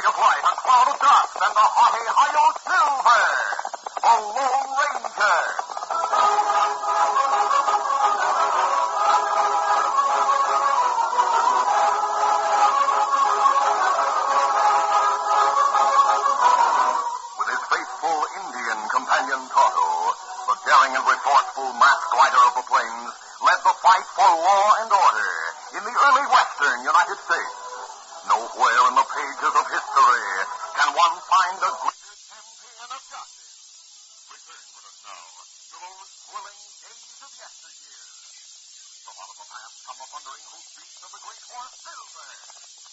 of light, a cloud of dust, and the haughty Hi-Yo Silver, the Lone Ranger. With his faithful Indian companion Tonto, the daring and resourceful masked rider of the plains led the fight for law and order in the early western United States. Nowhere in the pages of history can one find a greater champion of justice. Return with us now to those thrilling days of yesteryear. From out of the past come the thundering hoofbeats of the great horse Silver.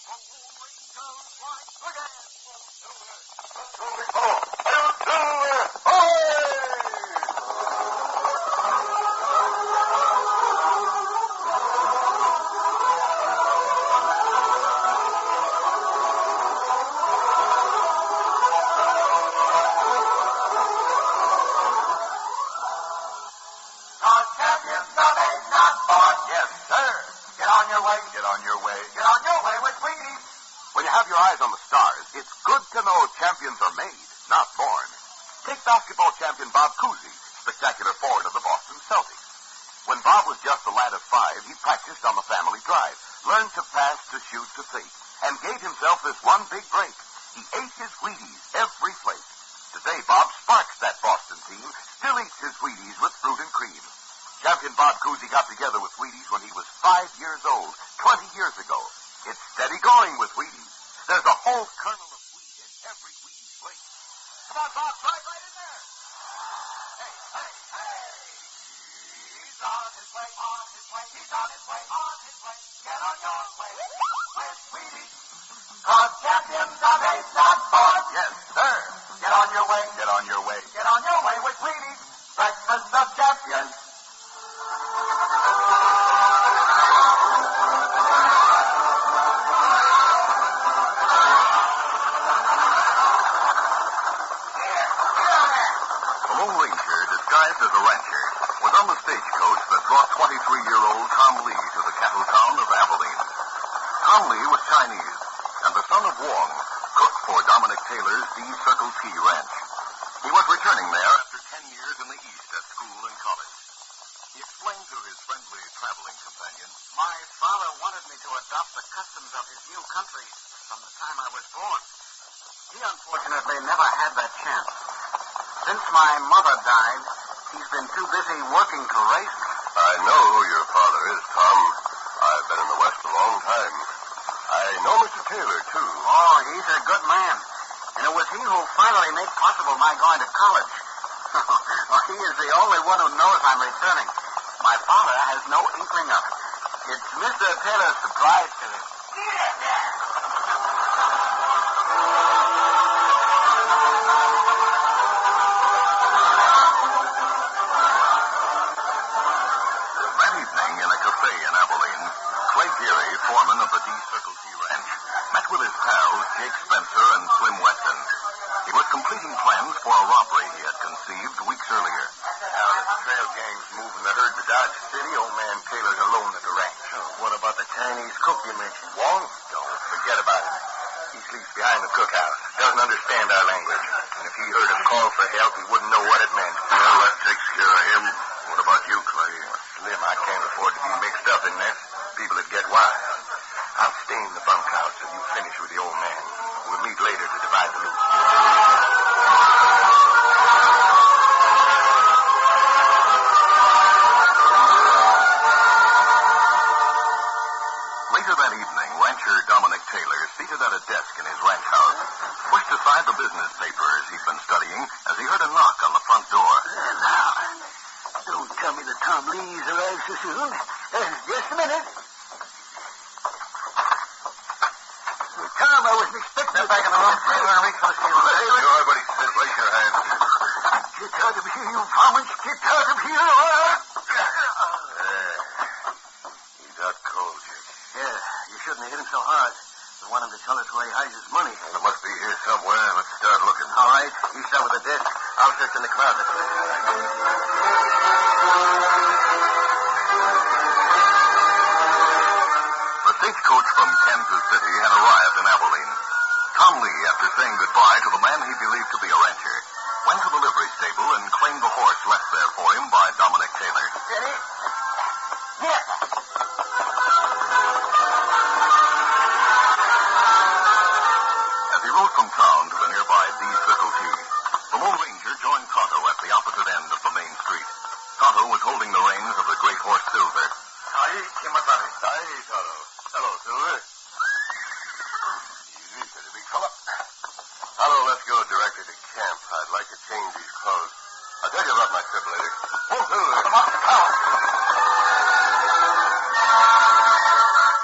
The Lone Ranger rides again. Silver! Silver! Hail Silver! Hooray! Get on your way. Get on your way with Wheaties. When you have your eyes on the stars, it's good to know champions are made, not born. Take basketball champion Bob Cousy, spectacular forward of the Boston Celtics. When Bob was just a lad of 5, he practiced on the family drive, learned to pass, to shoot, to think, and gave himself this one big break. He ate his Wheaties every plate. Today, Bob sparks that Boston team, still eats his Wheaties with fruit and cream. Champion Bob Cousy got together with Wheaties when he was 5 years old, 20 years ago. It's steady going with Wheaties. There's a whole kernel of wheat in every Wheaties plate. Come on, Bob, slide right in there. Hey, hey, hey. He's on his way, on his way. He's on his way, on his way. Get on your way with Wheaties. 'Cause champions are made, not born. Yes, sir. Get on your way. Get on your way. Get on your way with Wheaties. Breakfast of champions. Disguised as a rancher, was on the stagecoach that brought 23-year-old Tom Lee to the cattle town of Abilene. Tom Lee was Chinese, and the son of Wong, cook for Dominic Taylor's D Circle T ranch. He was returning there after 10 years in the East at school and college. He explained to his friendly traveling companion, "My father wanted me to adopt the customs of his new country from the time I was born. He unfortunately never had that chance. Since my mother died, he's been too busy working to raise me." "I know who your father is, Tom. I've been in the West a long time. I know Mr. Taylor, too." "Oh, he's a good man. And it was he who finally made possible my going to college. He is the only one who knows I'm returning. My father has no inkling of it. It's Mr. Taylor's surprise to him." Foreman of the D Circle T ranch, met with his pals Jake Spencer and Slim Weston. He was completing plans for a robbery he had conceived weeks earlier. Now that the trail gang's moving the herd to Dodge City, old man Taylor's alone at the ranch. What about the Chinese cook you mentioned? Wong? Don't forget about him. He sleeps behind the cookhouse. Doesn't understand our language. And if he heard a call for help, he wouldn't know what it meant. Well, that takes care of him. What about you, Clay? Slim, I can't afford to be mixed up in this. People would get wild. I'll stay in the bunkhouse till you finish with the old man. We'll meet later to divide the loot. Later that evening, rancher Dominic Taylor, seated at a desk in his ranch house, pushed aside the business papers he'd been studying as he heard a knock on the front door. Now, don't tell me that Tom Lee's arrived so soon. Just a minute. Tom, I wasn't expecting you. Step back in the room, Taylor, and reach for the table. Sure, everybody sit. Raise your hands. Get out of here, you varmints. Get out of here. He's out cold, Jake. Yeah, you shouldn't have hit him so hard. We want him to tell us where he hides his money. Well, it must be here somewhere. Let's start looking. All right. You start with the desk. I'll search in the closet. The stagecoach from Kansas City had arrived in Abilene. Tom Lee, after saying goodbye to the man he believed to be a rancher, went to the livery stable and claimed the horse left there for him by Dominic Taylor. Steady. Here. As he rode from town to the nearby D Circle T, the Lone Ranger joined Tonto at the opposite end of the main street. Tonto was holding the reins of the great horse Silver. Hi, Tonto. Hello, Silver. Easy, pretty big fella. Tonto, let's go directly to camp. I'd like to change these clothes. I'll tell you about my trip later. Oh, Silver. Come on, come.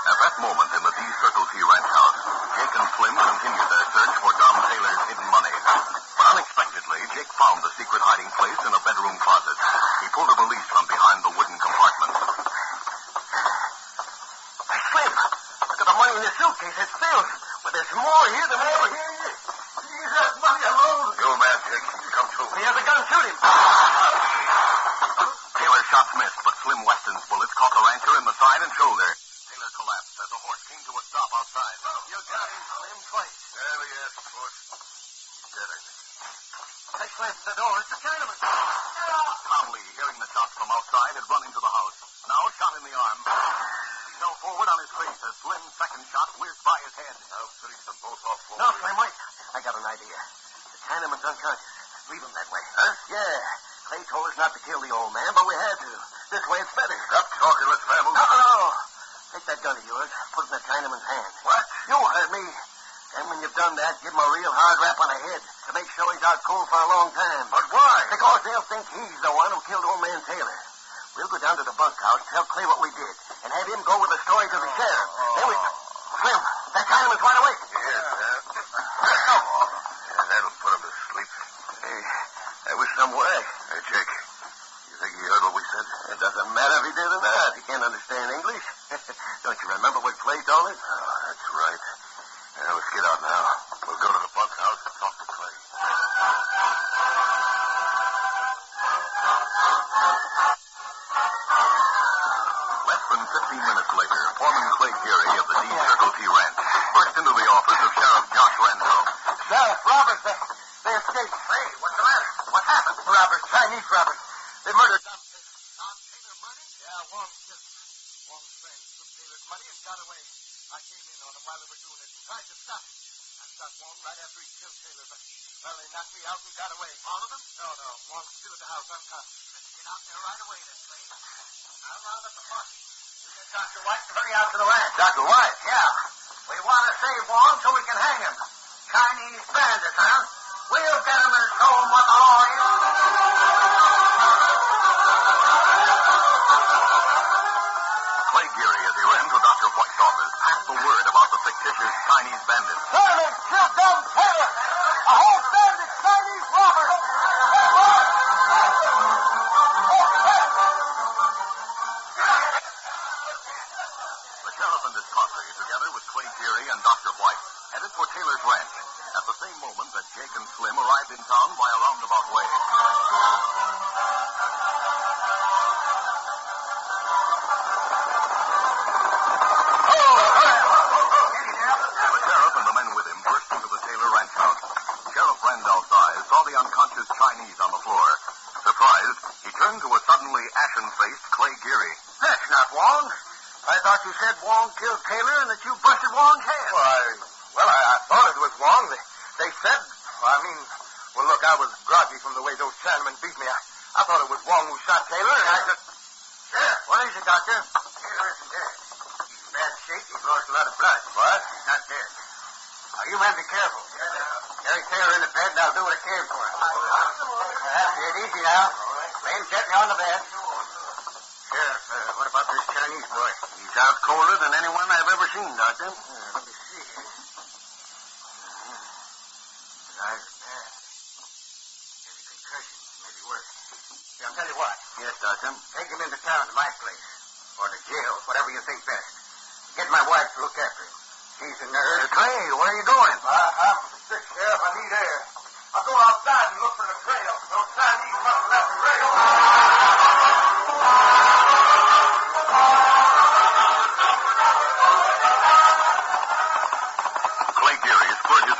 At that moment in the D Circle T ranch house, Jake and Slim continued their search for Dom Taylor's hidden money. But unexpectedly, Jake found the secret hiding place in a bedroom closet. He pulled a valise from behind the wooden compartment. Hey, Slim, look at the money in this suitcase. It's filled. But there's more here than we ever... Leave that money alone. The old man, Jake, he's come to. He has a gun. Shoot him. Taylor's shots missed, but Slim Weston's bullets caught the rancher in the side and shoulder. Taylor collapsed as the horse came to a stop outside. You got him, Slim, twice. There he is, boss. He's dead, I think. Hey, Slim, the door. It's the Chinaman. Tom Lee, hearing the shots from outside, had run into the house. Now shot in the arm. He fell forward on his face as Slim's second shot whizzed by his head. I'll finish them both off for No, you. Slim, wait. I got an idea. The Chinaman's unconscious. Leave him that way. Huh? Yeah. Clay told us not to kill the old man, but we had to. This way it's better. Stop talking, let's ramble. No. Take that gun of yours. Put it in the Chinaman's hand. What? You heard me. And when you've done that, give him a real hard rap on the head to make sure he's out cold for a long time. But why? Because they'll think he's the one who killed old man Taylor. We'll go down to the bunkhouse, tell Clay what we did, and have him go with the story to the sheriff. Then we... Slim, that Chinaman's wide awake. Yes, that'll put him to sleep. Hey, that was some way. Hey, Jake, you think he heard what we said? It doesn't matter if he did or not. He can't understand English. Don't you remember what Clay told us? Oh, that's right. Now, let's get out now. We'll go to the bunkhouse and talk to Clay. Less than 15 minutes later, Foreman Clay Geary of the D Circle T Ranch burst into the office of Sheriff Josh Randolph. Sheriff, robbers, they escaped. Hey, what's the matter? What happened? Robbers, Chinese robbers. They murdered Dom Taylor. Dom Taylor murdered? Yeah, Wong's friend took Taylor's money and got away. I came in on him while they were doing it and tried to stop him. I shot Wong right after he killed Taylor, but, well, they knocked me out and got away. All of them? No. Wong's still at the house unconscious. Let's get out there right away, then, Clay. I'll round up the party. You get Dr. White and hurry out to the ranch. Dr. White? Yeah. We want to save Wong so we can hang him. Chinese bandits, huh? We'll get him and show him what the law is. Clay Geary, as he ran to Dr. White's office, passed the word about the fictitious Chinese bandits. Sherman killed Dom Taylor. A whole band of Chinese robbers. The sheriff and his posse, together with Clay Geary and Dr. White, headed for Taylor's ranch at the same moment that Jake and Slim arrived in town by a roundabout way. The sheriff and the men with him burst into the Taylor ranch house. Sheriff Randolph's eyes saw the unconscious Chinese on the floor. Surprised, he turned to a suddenly ashen-faced Clay Geary. That's not Wong. I thought you said Wong killed Taylor and that you busted Wong's head. I thought it was Wong. They said, look, I was groggy from the way those Chinamen beat me. I thought it was Wong who shot Taylor, and I just... Sheriff, what is it, Doctor? Taylor isn't dead. He's in bad shape. He's lost a lot of blood. What? He's not dead. Now, you men be careful. Carry Taylor in the bed, and I'll do what I can for him. That's it. Easy now. Lay him gently on the bed. Sheriff, what about this Chinese boy? He's out colder than anyone I've ever seen, Doctor. Let me see here. His eyes are bad. He has a concussion. Maybe worse. See, I'll tell you what. Yes, Doctor. Take him into town to my place. Or to jail, whatever you think best. Get my wife to look after him. She's a nurse. Clay, where are you going? I'm sick, Sheriff. I need air. I'll go outside and look for the trail. Those Chinese must have left the trail. Clay Geary spurred his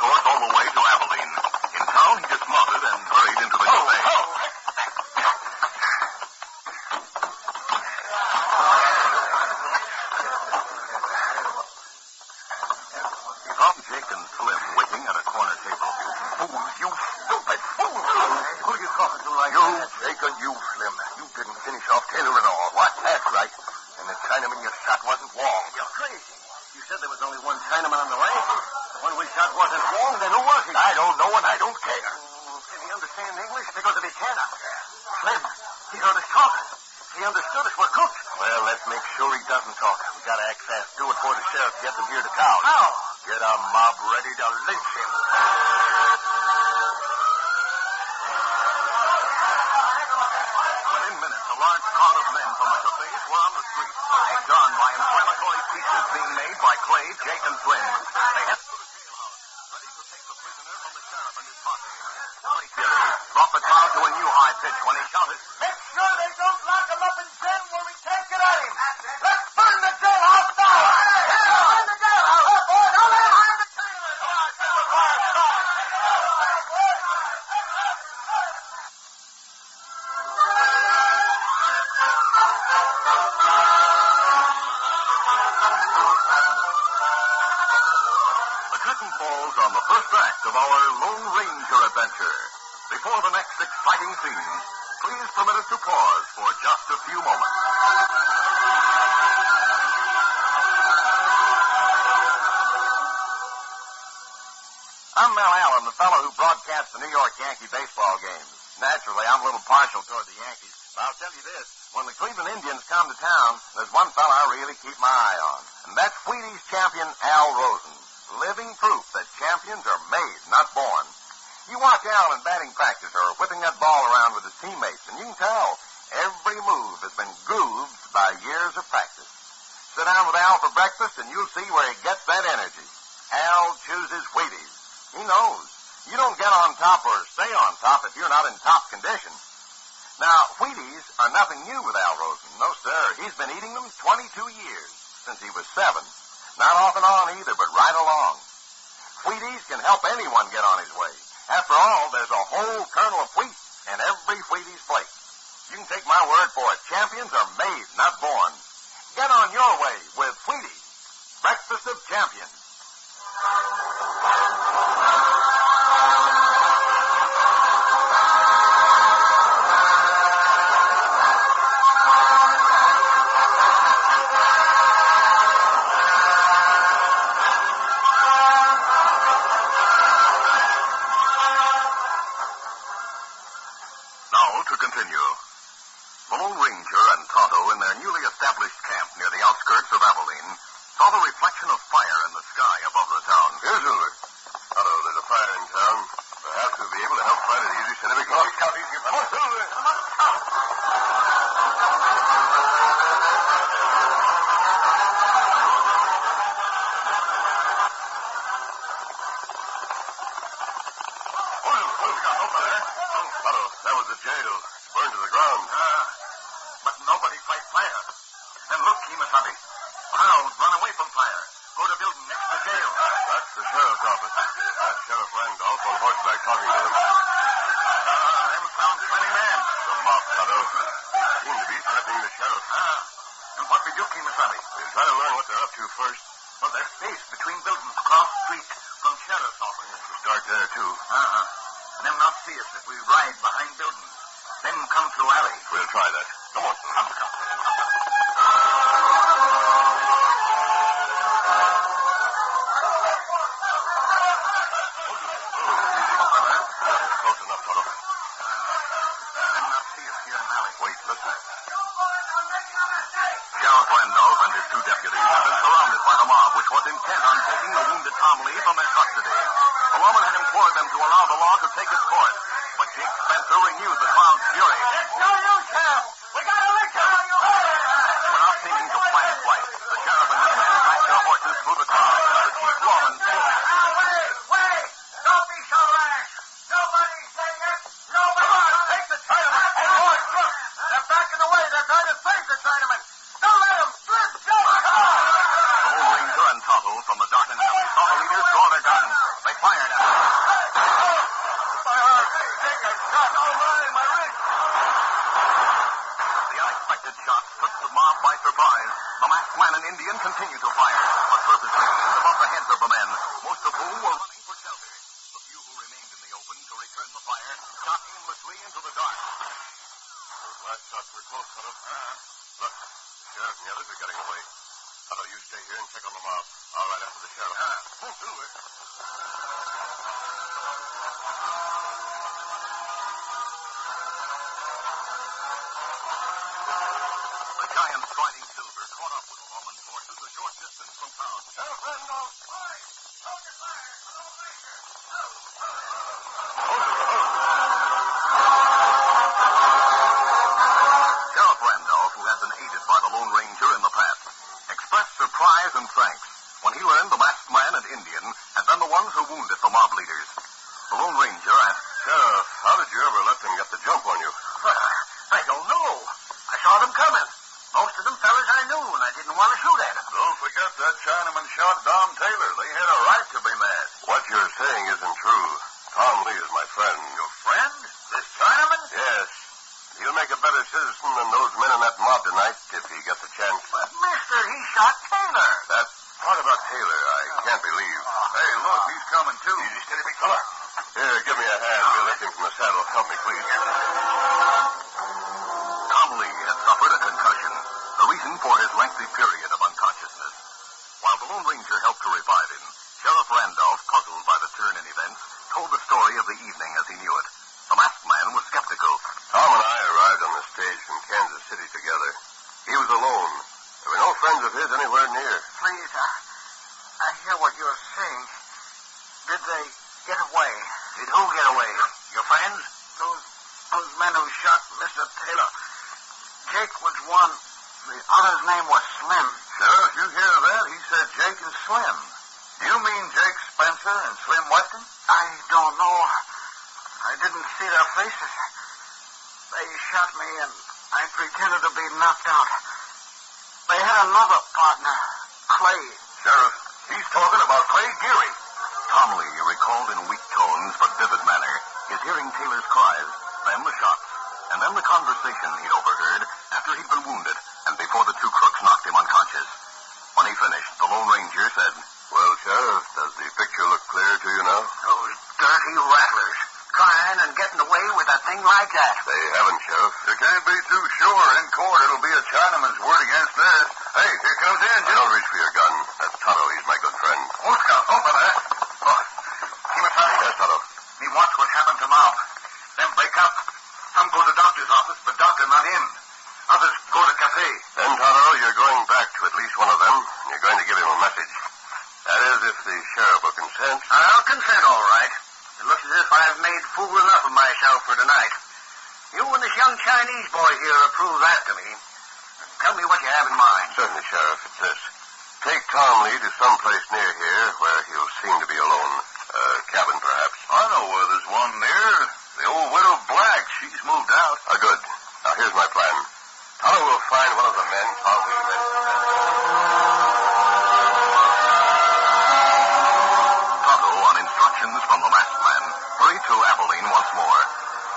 Then who was he? I don't know, and I don't care. Did he understand English? Because if he cannot. Slim, he heard us talk. He understood us. We're cooked. Well, let's make sure he doesn't talk. We gotta act fast. Do it before the sheriff gets him here to town. How? Get a mob ready to lynch him. Within minutes, a large crowd of men from the cafes were on the street, egged on by inflammatory speeches being made by Clay, Jake, and Slim. They headed to the jailhouse, ready to take the prisoner from the sheriff and his posse. Clay Fury brought the crowd to a new high pitch when he shouted, Make sure they don't lock him up in jail where we can't get at him. Let's burn the jailhouse down. Burn the jailhouse. Boys, don't let him harm the Chinaman. Come on, set the fire started. The curtain falls on the first act of our Lone Ranger adventure. Before the next exciting scene, please permit us to pause for just a few moments. I'm Mel Allen, the fellow who broadcasts the New York Yankee baseball games. Naturally, I'm a little partial toward the Yankees. But I'll tell you this, when the Cleveland Indians come to town, there's one fellow I really keep my eye on. And that's Wheaties champion Al Rosen. Living proof that champions are made, not born. You watch Al in batting practice or whipping that ball around with his teammates, and you can tell every move has been grooved by years of practice. Sit down with Al for breakfast, and you'll see where he gets that energy. Al chooses Wheaties. He knows. You don't get on top or stay on top if you're not in top condition. Now, Wheaties are nothing new with Al Rosen. No, sir. He's been eating them 22 years, since he was 7. Not off and on either, but right along. Wheaties can help anyone get on his way. After all, there's a whole kernel of wheat in every Wheaties plate. You can take my word for it. Champions are made, not born. Get on your way with Wheaties. Breakfast of Champions. Now to continue. The Lone Ranger and Tonto, in their newly established camp near the outskirts of Abilene, saw the reflection of fire in the sky above the town. Here's Silver. Tonto, there's a fire in town. Perhaps we'll be able to help fight it easy. Should we go? Scout easy. Come on, Silver. Come on, Scout. That was the jail. Burned to the ground. But nobody fight fire. And look, Kimasabi. Crowds run away from fire. Go to building next to jail. That's the sheriff's office. That's Sheriff Randolph on horseback talking to them. Them found 20 men. The mob, Tonto. They seem to be threatening the sheriff. And what we do, Kimasabi? We'll try to learn what they're up to first. Well, there's space between buildings across the street from sheriff's office. We'll start there, too. Them not see us if we ride behind buildings. Then come through alley. We'll try that. Come on. Come. Close enough, Tonto. Them not see us here in alley. Wait, listen. Sheriff Randolph and his 2 deputies had been surrounded by the mob, which was intent on taking the wounded Tom Lee from their custody. The woman had implored them to allow the law to take its course, but Jake Spencer renewed the crowd's fury. It's no use, Sheriff. We got to lick on you. Without seeming to plan his flight, the sheriff and his men backed their horses through the crowd, the chief lawman saying, Wait. Don't be so rash. Nobody say it. Nobody. Come on, take the Chinaman. Hey, boys, look. They're backing away. They're trying to save the Chinaman. Don't let them slip. Come on. The Lone Ranger and Tonto from the darkened alley saw the leaders draw their guns. They fired at them. My heart. Take a shot. Oh, my wrist. man and Indian had been the ones who wounded the mob leaders. The Lone Ranger asked, Sheriff, how did you ever let them get the jump on you? I don't know. I saw them coming. Most of them fellas I knew, and I didn't want to shoot at them. Don't forget that Chinaman shot Dom Taylor. They had a right to be mad. What you're saying isn't true. Tom Lee is my friend. Your friend? This Chinaman? Yes. He'll make a better citizen than those men in that mob tonight if he gets a chance. But, mister, he shot Taylor. That part about Taylor, I can't believe. Hey, look, he's coming too. Easy, steady, big fella. Here, give me a hand. We'll lift him from the saddle. Help me, please. Tom Lee had suffered a concussion, the reason for his lengthy period of unconsciousness. While the Lone Ranger helped to revive him, Sheriff Randolph, puzzled by the turn in events, told the story of the evening as he knew it. The masked man was skeptical. Tom and I arrived on the stage from Kansas City together. He was alone. There were no friends of his anywhere near. Please, I hear what you're saying. Did they get away? Did who get away? Your friends? Those men who shot Mr. Taylor. Jake was one. The other's name was Slim. Sheriff, you hear that? He said Jake and Slim. You mean Jake Spencer and Slim Weston? I don't know. I didn't see their faces. They shot me and I pretended to be knocked out. They had another partner, Clay. Sheriff, he's talking about Clay Geary. Tom Lee recalled in weak tones but vivid manner his hearing Taylor's cries, then the shots, and then the conversation he'd overheard after he'd been wounded and before the two crooks knocked him unconscious. When he finished, the Lone Ranger said, Well, Sheriff, does the picture look clear to you now? Those dirty rattlers, trying and getting away with a thing like that. They haven't, Sheriff. You can't be too sure. In court, it'll be a Chinaman's word against theirs. Hey, here comes the engine. Don't reach for your gun. That's Tonto. He's my good friend. Oscar, open there. Oh, Chinaman. Yes, Tonto. Me watch what happened to Mob. Then break up. Some go to doctor's office, but doctor not in. Others go to cafe. Then, Tonto, you're going back to at least one of them, and you're going to give him a message. That is, if the sheriff will consent. I'll consent, all right. It looks as if I've made fool enough of myself for tonight. You and this young Chinese boy here approve that to me. Tell me what you have in mind. Certainly, Sheriff. It's this. Take Tom Lee to some place near here where he'll seem to be alone. A cabin, perhaps. I know where there's one near. The old widow Black. She's moved out. Good. Now, here's my plan. Tonto will find one of the men Tom Lee mentioned. Tonto, on instructions from the masked man, hurried to Abilene once more.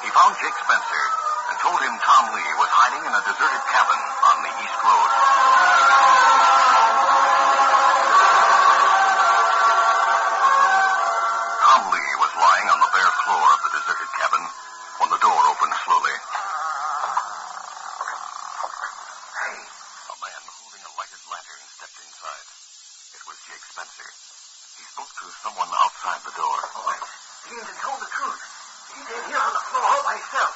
He found Jake Spencer and told him Tom Lee was hiding in a deserted cabin on the East Road. Tom Lee was lying on the bare floor of the deserted cabin when the door opened slowly. Hey. A man holding a lighted lantern stepped inside. It was Jake Spencer. He spoke to someone outside the door. Oh, he had told the truth. He's in here on the floor by himself.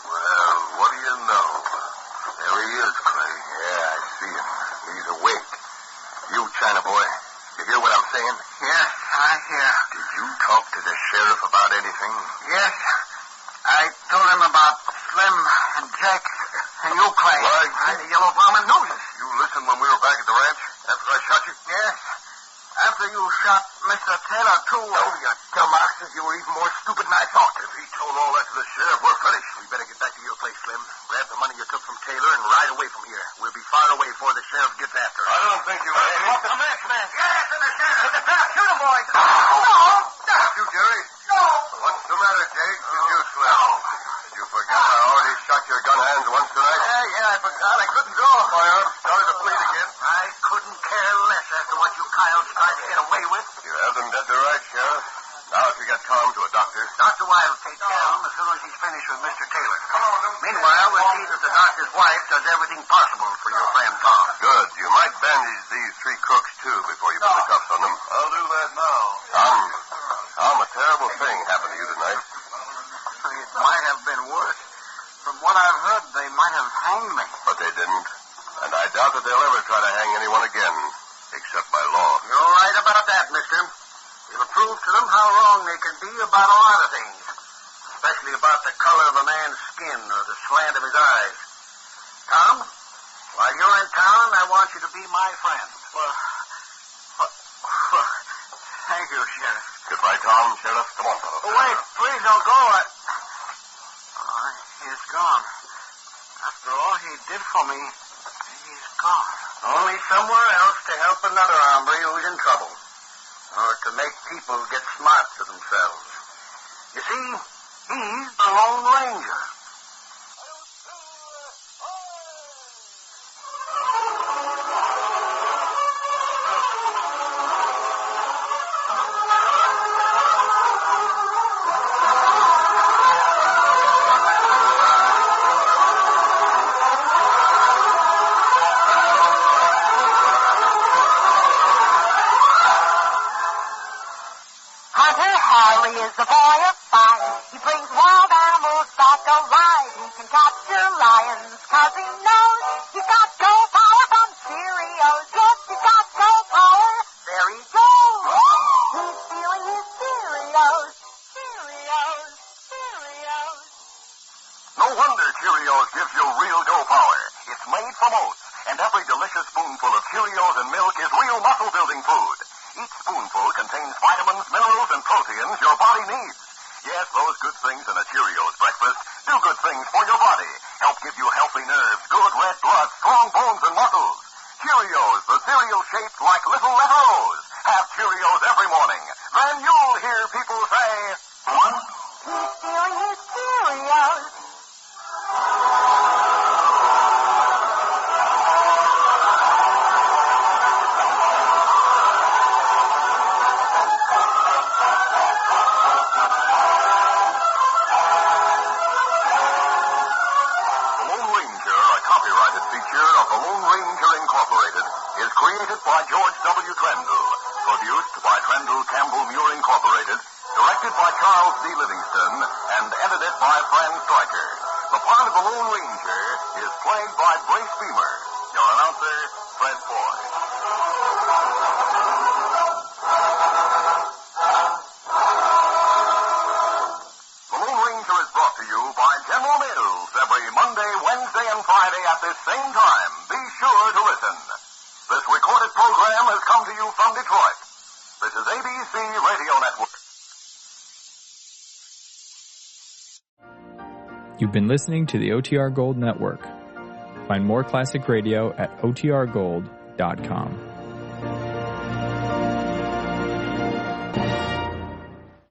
Well, what do you know? There he is, Clay. Yeah, I see him. He's awake. You, China boy, you hear what I'm saying? Yes, I hear. Did you talk to the sheriff about anything? Yes. I told him about Slim and Jack and you, Clay. Why? And the Yellow Bomber Noses. You listened when we were back at the ranch after I shot you? Yes. After you shot Mr. Taylor, too. Oh, you dumbass. You were even more stupid than I thought. If he told all that to the sheriff, we're finished. We better get back to your place, Slim. Grab the money you took from Taylor and ride away from here. We'll be far away before the sheriff gets after us. I don't think you will. What the masked man? Yes, and the sheriff. Shoot him, boys. No. You, Jerry? No. What's the matter, Jake? Did you, Slim? Did you forget I already shot your gun hands once tonight? Yeah, I forgot. I couldn't draw. My arm started to bleed again. I couldn't care less after what you coyotes tried to get away with. You have them dead to rights, Sheriff. Now, if you get Tom to a doctor. Dr. Wilde will take care of him as soon as he's finished with Mr. Taylor. Meanwhile, we'll see that the doctor's wife does everything possible for your friend Tom. Good. You might bandage these three crooks, too, before you put the cuffs on them. I'll do that now. Tom, a terrible thing happened to you tonight. It might have been worse. From what I've heard, they might have hanged me. But they didn't. And I doubt that they'll ever try to hang anyone again, except by law. You're right about that, mister. It'll prove to them how wrong they can be about a lot of things, especially about the color of a man's skin or the slant of his eyes. Tom, while you're in town, I want you to be my friend. Well, thank you, Sheriff. Goodbye, Tom. Sheriff, come on, fellow. Oh, wait, please don't go. He's gone. After all he did for me, he's gone. Only somewhere else to help another hombre who's in trouble. Or to make people get smart to themselves. You see, he's the Lone Ranger. Is the boy of five. He brings wild animals back alive. He can capture lions, 'cause he knows he's got go power from Cheerios. Yes, he's got go power. There he goes. He's stealing his Cheerios. Cheerios. Cheerios. No wonder Cheerios gives you real go power. It's made from oats, and every delicious spoonful of Cheerios and milk is real muscle-building food. Each spoonful contains vitamins, minerals, and proteins your body needs. Yes, those good things in a Cheerios breakfast do good things for your body. Help give you healthy nerves, good red blood, strong bones, and muscles. Cheerios, the cereal shaped like little letter O's. Have Cheerios every morning. Then you'll hear people say, He's stealing his Cheerios. Of the Lone Ranger Incorporated is created by George W. Trendle, produced by Trendle Campbell Muir Incorporated, directed by Charles D. Livingston, and edited by Fran Stryker. The part of the Lone Ranger is played by Brace Beamer. Your announcer, Fred Foy. The Lone Ranger is brought to you by General Mills every Monday, Wednesday, and Friday at this same time. Be sure to listen. This recorded program has come to you from Detroit. This is ABC Radio Network. You've been listening to the OTR Gold Network. Find more classic radio at otrgold.com.